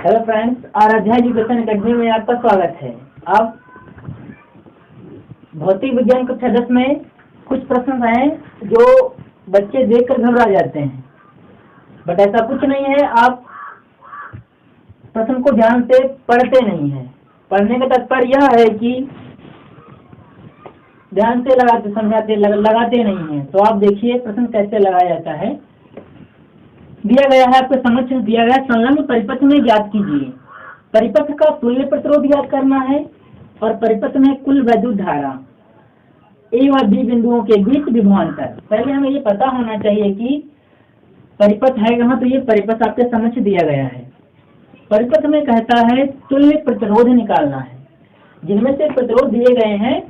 Hello friends, Aradhya education academy में आपका स्वागत है। अब भौतिक विज्ञान कक्षा 10 में कुछ प्रश्न हैं जो बच्चे देखकर घबरा जाते हैं, बट ऐसा कुछ नहीं है। आप प्रश्न को ध्यान से पढ़ते नहीं हैं। पढ़ने का तात्पर्य यह है कि ध्यान से लगाते नहीं हैं। तो आप देखिए प्रश्न कैसे लगाया जाता है। दिया गया है, आपके समक्ष दिया गया संलग्न परिपथ में ज्ञात कीजिए। परिपथ का तुल्य प्रतिरोध ज्ञात करना है और परिपथ में कुल वैद्युत धारा ए व बी बिंदुओं के बीच विभवांतर। पहले हमें ये पता होना चाहिए कि परिपथ है कहाँ। तो ये परिपथ आपके समक्ष दिया गया है। परिपथ में कहता है तुल्य प्रतिरोध निकालना है। जिनमें से प्रतिरोध दिए गए हैं,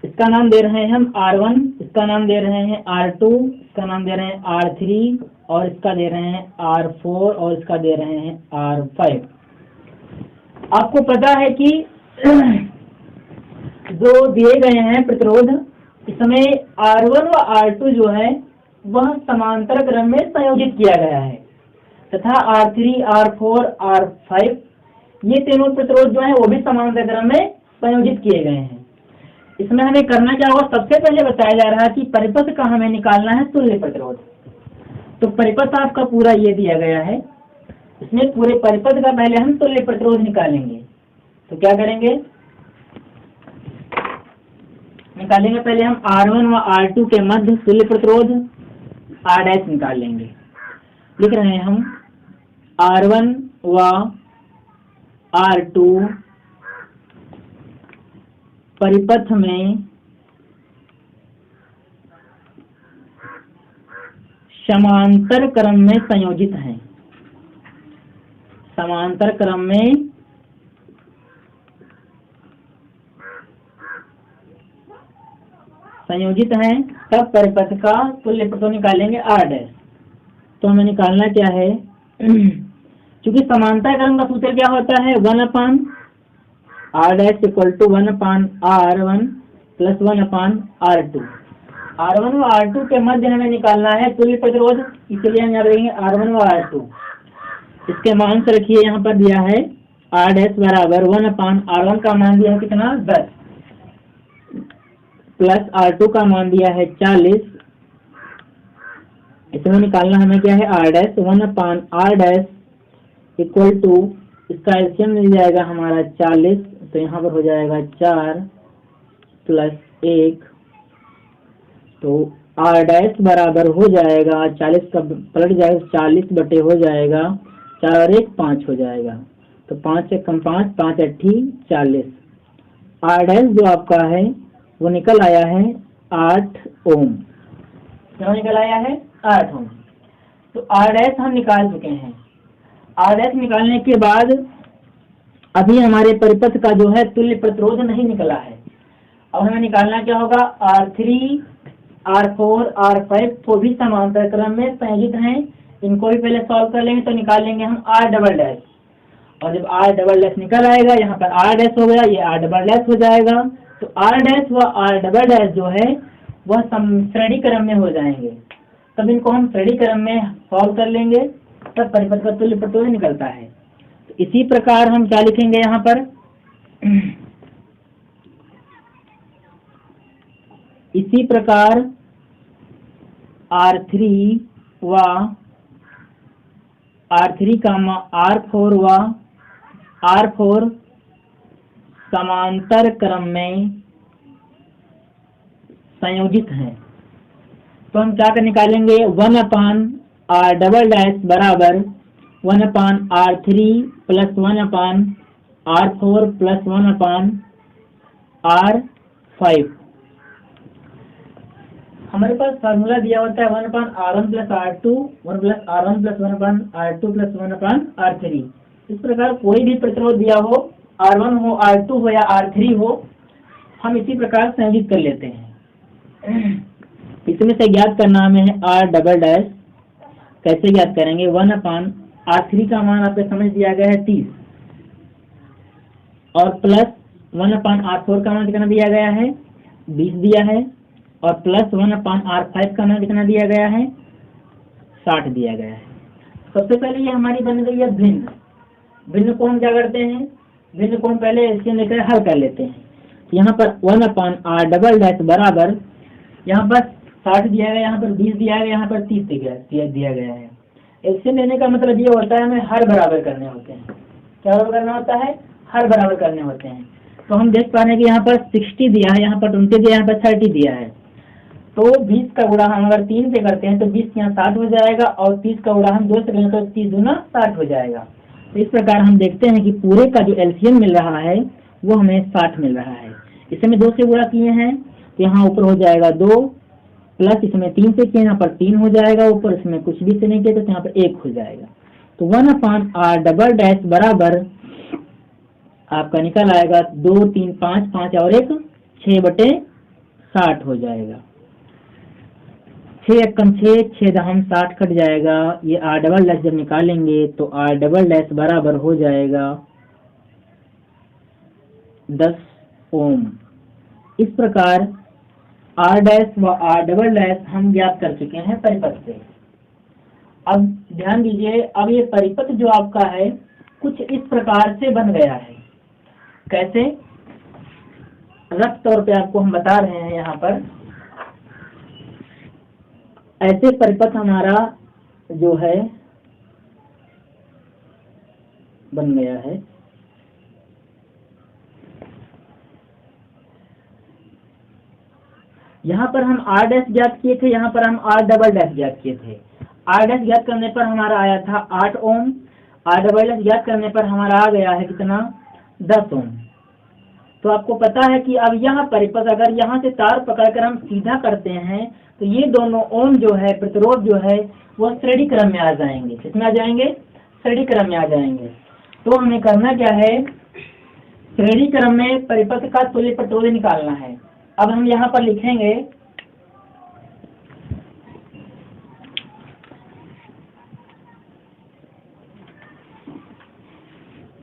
इसका नाम दे रहे हैं हम R1, इसका नाम दे रहे हैं R2, इसका नाम दे रहे हैं R3 और इसका दे रहे हैं R4 और इसका दे रहे हैं R5। आपको पता है कि जो दिए गए हैं प्रतिरोध, इसमें R1 व R2 जो है वह समांतर क्रम में संयोजित किया गया है तथा R3, R4, R5 ये तीनों प्रतिरोध जो है वो भी समांतर क्रम में संयोजित किए गए हैं। इसमें हमें करना क्या होगा, सबसे पहले बताया जा रहा है कि परिपथ का हमें निकालना है तुल्य प्रतिरोध। तो परिपथ आपका पूरा ये दिया गया है, इसमें पूरे परिपथ का पहले हम तुल्य प्रतिरोध निकालेंगे। तो क्या करेंगे, निकालेंगे पहले हम R1 व R2 के मध्य तुल्य प्रतिरोध R' निकाल लेंगे। लिख रहे हैं हम R1 व R2 परिपथ में समांतर क्रम में संयोजित हैं। समांतर क्रम में संयोजित हैं, तब परिपथ का तुल्य प्रतिरोध निकालेंगे R'। तो हमें निकालना क्या है, क्योंकि समांतर क्रम का सूत्र क्या होता है, 1/R' equal to 1/R1 plus 1/R2। R1 व R2 के मध्य हमें निकालना है तुल्य प्रतिरोध, इसलिए हम यहाँ देंगे R1 व R2। इसके मान से रखिए, यहाँ पर दिया है R' बराबर 1/R1 का मान दिया है कितना, 10 प्लस R2 का मान दिया है 40। इसमें निकालना हमें क्या है, R' 1/R' इक्वल टू, इसका एलसीएम मिल जाएगा हमारा 40। तो यहाँ पर हो जाएगा 4 प्लस 1, तो R' बराबर हो जाएगा 40 का पलट जाएगा 40 बटे हो जाएगा 4 और 1 5 हो जाएगा। तो 5 से कम 5, 5 8 40। R' जो आपका है वो निकल आया है 8 ओम। क्या निकल आया है, 8 ओम। तो R' हम निकाल चुके हैं। R' निकालने के बाद अभी हमारे परिपथ का जो है तुल्य प्रतिरोध नहीं निकला है। अब हमें निकालना क्या होगा, R3, R4, R5 को भी समांतर क्रम में संयोजित हैं। इनको भी पहले सॉल्व कर लेंगे। तो निकाल लेंगे हम R'। और जब R' निकल आएगा, यहाँ पर R' हो गया, ये R' हो जाएगा। तो R' व R' जो है वह श्रेणी क्रम में हो जाएंगे। तब इनको हम श्रेणी क्रम में सॉल्व कर लेंगे, तब परिपथ का तुल्य प्रतिरोध निकलता है। तो इसी प्रकार हम क्या लिखेंगे यहाँ पर, इसी प्रकार R3 व R4 व R4 समांतर क्रम में संयोजित हैं। तो हम क्या कर निकालेंगे, 1/R" बराबर 1/R3 plus 1/R4 plus 1/R5। हमारे पास फार्मूला दिया होता है 1/R1 plus R2, 1/R1 plus 1/R2 plus 1/R3। इस प्रकार कोई भी प्रतिरोध दिया हो, R1 हो, R2 हो या R3 हो, हम इसी प्रकार संयोजित कर लेते हैं। इसमें से ज्ञात करना हमें है R'। कैसे ज्ञात करेंगे, 1/R3 का मान आपको समझ दिया गया है 30 और प्लस 1/R4 का मान कितना दिया गया है, 20 दिया है, और प्लस 1/R5 का मान कितना दिया गया है, 60 दिया गया है। सबसे पहले ये हमारी बन गई है भिन्न। भिन्न को हम क्या करते हैं, भिन्न को हम पहले एलसीएम लेकर हल कर लेते हैं। यहाँ पर 1/r डबल डैश बराबर, यहाँ पर 60 दिया गया, यहाँ पर 20 दिया गया, यहाँ पर 30 दिया गया है। एलसीएम लेने का मतलब ये होता है हमें हर बराबर करने होते हैं। क्या बराबर करना होता है, हर बराबर करने होते हैं। तो हम देख पा रहे हैं कि यहाँ पर 60 दिया है, यहाँ पर 20 दिया है, यहाँ पर 30 दिया है। तो 20 का गुणा हम अगर 3 से करते हैं तो 20 यहाँ 60 हो जाएगा, और 30 का गुणा हम 2 से करेंगे तो 30 दूना 60 हो जाएगा। तो इस प्रकार हम देखते हैं कि पूरे का जो एलसीएम मिल रहा है वो हमें 60 मिल रहा है। इसे में 2 से गुणा किए हैं तो यहाँ ऊपर हो जाएगा 2, प्लस इसमें 3 से किए, यहाँ पर 3 हो जाएगा ऊपर, इसमें कुछ भी से नहीं किया तो यहाँ पर 1 हो जाएगा। तो 1/r डबल डैश बराबर आपका निकल आएगा 2 3 5 5 और 1 6/60 हो जाएगा। 6 एकम 6, 6 दहम 60 कट जाएगा। ये आर डबल डैश जब निकालेंगे तो आर डबल डैश बराबर हो जाएगा 10 ओम। इस प्रकार आर डैश व आर डबल डैश हम ज्ञात कर चुके हैं परिपथ से। अब ध्यान दीजिए, अब ये परिपथ जो आपका है कुछ इस प्रकार से बन गया है। कैसे, रफ तौर पे आपको हम बता रहे हैं। यहाँ पर ऐसे परिपथ हमारा जो है बन गया है। यहाँ पर हम आर डैश ज्ञात किए थे, यहाँ पर हम आर डबल डैश ज्ञात किए थे। आर डैश ज्ञात करने पर हमारा आया था 8 ओम, आर डबल डैश ज्ञात करने पर हमारा आ गया है कितना, 10 ओम। तो आपको पता है कि अब यह परिपथ अगर यहाँ से तार पकड़कर हम सीधा करते हैं तो ये दोनों ओम जो है, प्रतिरोध जो है, वो श्रेणी क्रम में आ जाएंगे। किसमें आ जाएंगे, श्रेणी क्रम में आ जाएंगे। तो हमें करना क्या है, श्रेणी क्रम में परिपथ का तुल्य प्रतिरोध निकालना है। अब हम यहाँ पर लिखेंगे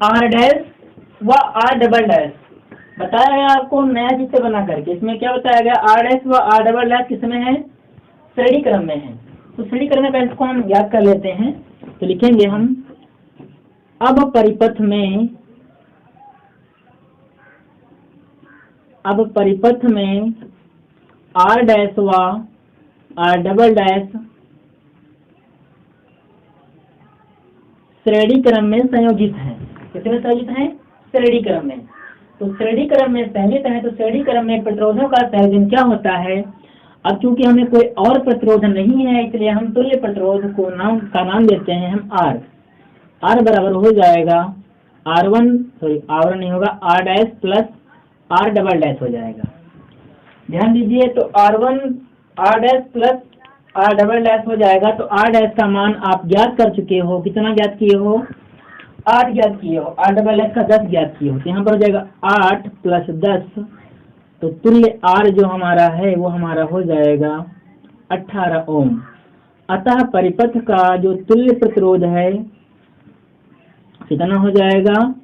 आर डैश व आर डबल डैश। बताया गया आपको नया चीज से बना करके। इसमें क्या बताया गया, आर डैश व आर डबल डैश किसमें है, श्रेणी क्रम में है। तो श्रेणी क्रम में इसको हम याद कर लेते हैं। तो लिखेंगे हम, अब परिपथ में आर डैश व आर डबल डैश श्रेणी क्रम में संयोजित है। किसमें संयोजित है, श्रेणी क्रम में। तो श्रेणी क्रम में संयोजित है, तो श्रेणी क्रम में प्रतिरोधों का संयोजन क्या होता है। अब चूंकि हमें कोई और प्रतिरोध नहीं है, इसलिए हम तुल्य प्रतिरोध को नाम देते हैं हम आर। आर बराबर हो जाएगा R1 नहीं होगा, R dash plus R double dash हो जाएगा। ध्यान दीजिए, तो R1 R dash plus R double dash हो जाएगा। तो आर डैश का मान आप ज्ञात कर चुके हो, कितना ज्ञात किए हो, 8 ज्ञात किए हो। आर डबल डैश का 10 ज्ञात किए हो। तो यहाँ पर हो जाएगा 8 प्लस 10, तो तुल्य आर जो हमारा है वो हमारा हो जाएगा 18 ओम। अतः परिपथ का जो तुल्य प्रतिरोध है कितना हो जाएगा,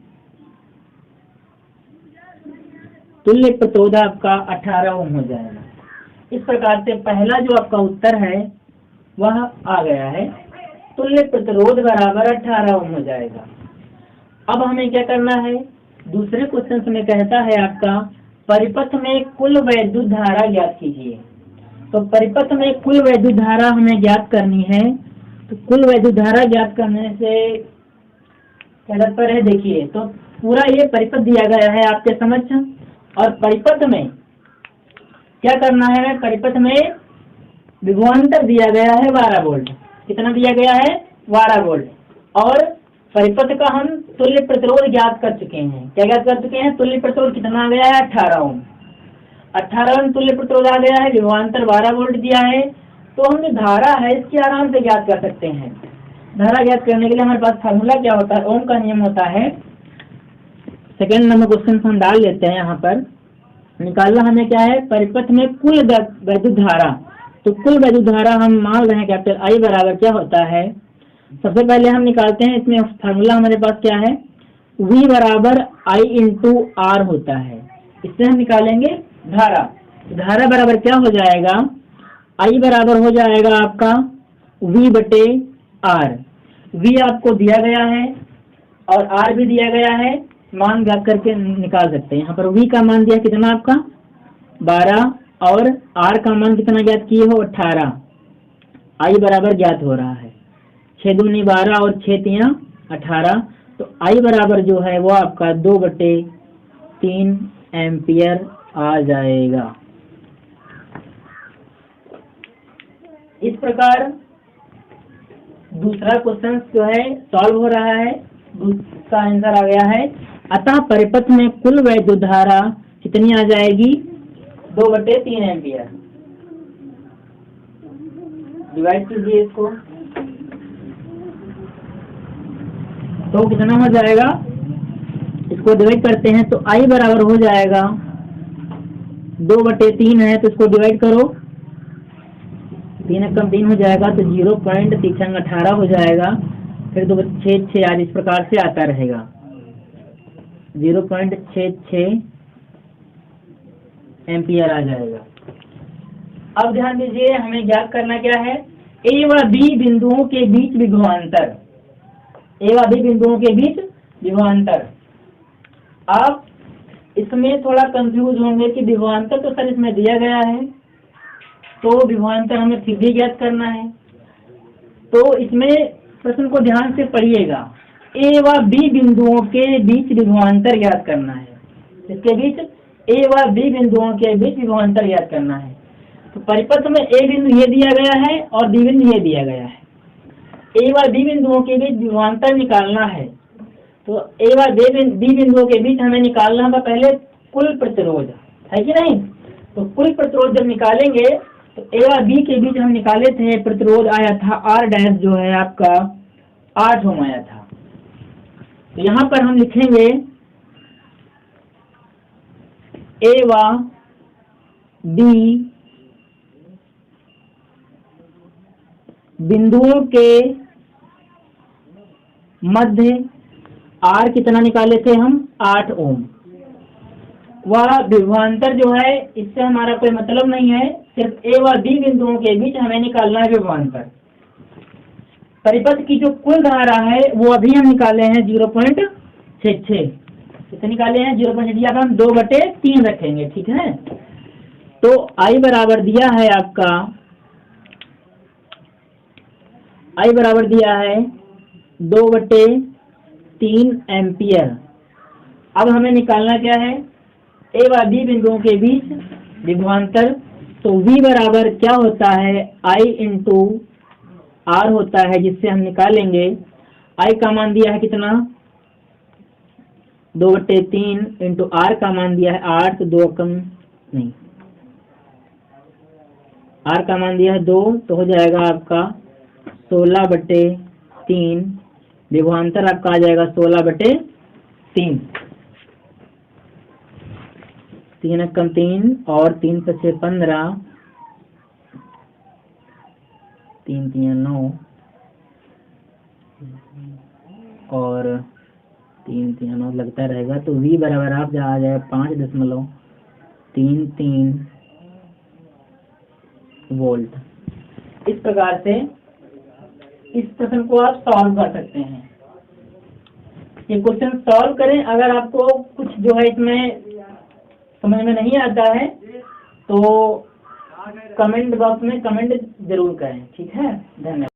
तुल्य प्रतिरोध आपका 18 ओम हो जाएगा। इस प्रकार से पहला जो आपका उत्तर है वह आ गया है, तुल्य प्रतिरोध बराबर 18 ओम हो जाएगा। अब हमें क्या करना है, दूसरे क्वेश्चन में कहता है आपका परिपथ में कुल वैद्युत धारा ज्ञात कीजिए। तो परिपथ में कुल वैद्युत धारा हमें ज्ञात करनी है। तो कुल वैद्युत धारा ज्ञात करने से क्या तात्पर्य है, देखिए तो पूरा ये परिपथ दिया गया है आपके समक्ष, और परिपथ में क्या करना है, परिपथ में विभवांतर दिया गया है 12 वोल्ट। कितना दिया गया है, 12 वोल्ट। और परिपथ का हम तुल्य प्रतिरोध ज्ञात कर चुके हैं। क्या ज्ञात कर चुके हैं, तुल्य प्रतिरोध कितना आ गया है, 18 ओम। 18 ओम तुल्य प्रतिरोध आ गया है, विभवांतर 12 वोल्ट दिया है। तो हम जो धारा है इसकी आराम से ज्ञात कर सकते हैं। धारा ज्ञात करने के लिए हमारे पास फार्मूला क्या होता है, ओम का नियम होता है। सेकेंड नंबर क्वेश्चन हम डाल लेते हैं। यहाँ पर निकालना हमें क्या है, परिपथ में कुल वैद्युत धारा। तो कुल वैद्युत धारा हम मान रहे हैं कैपिटल आई बराबर क्या होता है, सबसे पहले हम निकालते हैं। इसमें फार्मूला हमारे पास क्या है, V बराबर I इंटू आर होता है। इससे हम निकालेंगे धारा। धारा बराबर क्या हो जाएगा, I बराबर हो जाएगा आपका V बटे R। V आपको दिया गया है और R भी दिया गया है, मान ज्ञात करके निकाल सकते हैं। यहाँ पर V का मान दिया कितना आपका 12 और R का मान कितना ज्ञात किए हो 18। I बराबर ज्ञात हो रहा है, 6 दूनी 12 और 6 तिया 18, तो I बराबर जो है वो आपका 2/3 एम्पियर आ जाएगा। इस प्रकार दूसरा क्वेश्चन जो है सॉल्व हो रहा है, उसका आंसर आ गया है। अतः परिपथ में कुल वैद्युत धारा कितनी आ जाएगी 2/3 एम्पियर। डिवाइड कीजिए इसको, तो कितना हो जाएगा, इसको डिवाइड करते हैं तो I बराबर हो जाएगा 2/3 है, तो इसको डिवाइड करो, 3 कम 3 हो जाएगा, तो 0.618 हो जाएगा। फिर 2 6 6 आज इस प्रकार से आता रहेगा, 0.66 एम्पियर आ जाएगा। अब ध्यान दीजिए, हमें ज्ञात करना क्या है, A व B बिंदुओं के बीच विभवांतर, A व B बिंदुओं के बीच विभवांतर। आप इसमें थोड़ा कंफ्यूज होंगे कि विभवांतर तो सर इसमें दिया गया है, तो विभवांतर हमें फिर भी ज्ञात करना है। तो इसमें प्रश्न को ध्यान से पढ़िएगा, A व B बिंदुओं के बीच विभवांतर ज्ञात करना है। इसके बीच A व B बिंदुओं के बीच विभवांतर ज्ञात करना है। तो परिपथ में A बिंदु ये दिया गया है और B बिंदु ये दिया गया है। A व B बिंदुओं के बीच विभवांतर निकालना है, तो A व B बिंदुओं के बीच हमें निकालना होगा पहले कुल प्रतिरोध, है कि नहीं। तो कुल प्रतिरोध जब निकालेंगे तो A व B के बीच हम निकाले थे, प्रतिरोध आया था R डैश जो है आपका 8 ओम आया था। तो यहाँ पर हम लिखेंगे A व B बिंदुओं के मध्य R कितना निकाले थे हम 8 ओम। वह विभवांतर जो है इससे हमारा कोई मतलब नहीं है, सिर्फ A व B बिंदुओं के बीच हमें निकालना है विभवांतर। परिपथ की जो कुल धारा है वो अभी हम निकाले हैं 0.66, कितने निकाले हैं 0.66, अब हम 2/3 रखेंगे, ठीक है। तो I बराबर दिया है आपका, I बराबर दिया है 2/3 एम्पियर। अब हमें निकालना क्या है, A व B बिंदुओं के बीच विभवांतर। तो V बराबर क्या होता है I इंटू R होता है, जिससे हम निकालेंगे I का मान दिया है कितना 2/3 इंटू R का मान दिया है 8, तो 2 कम नहीं, R का मान दिया है 2, तो हो जाएगा आपका 16/3। विभवांतर आपका आ जाएगा 16/3, 3 कम 3 और 3 × 6 15, 3 3 9 और 3 3 9 लगता रहेगा। तो V बराबर आप आ जाएगा 5.33 वोल्ट। इस प्रकार से इस प्रश्न को आप सॉल्व कर सकते हैं। ये क्वेश्चन सॉल्व करें, अगर आपको कुछ जो है इसमें समझ में नहीं आता है तो कमेंट बॉक्स में कमेंट जरूर करें, ठीक है। धन्यवाद।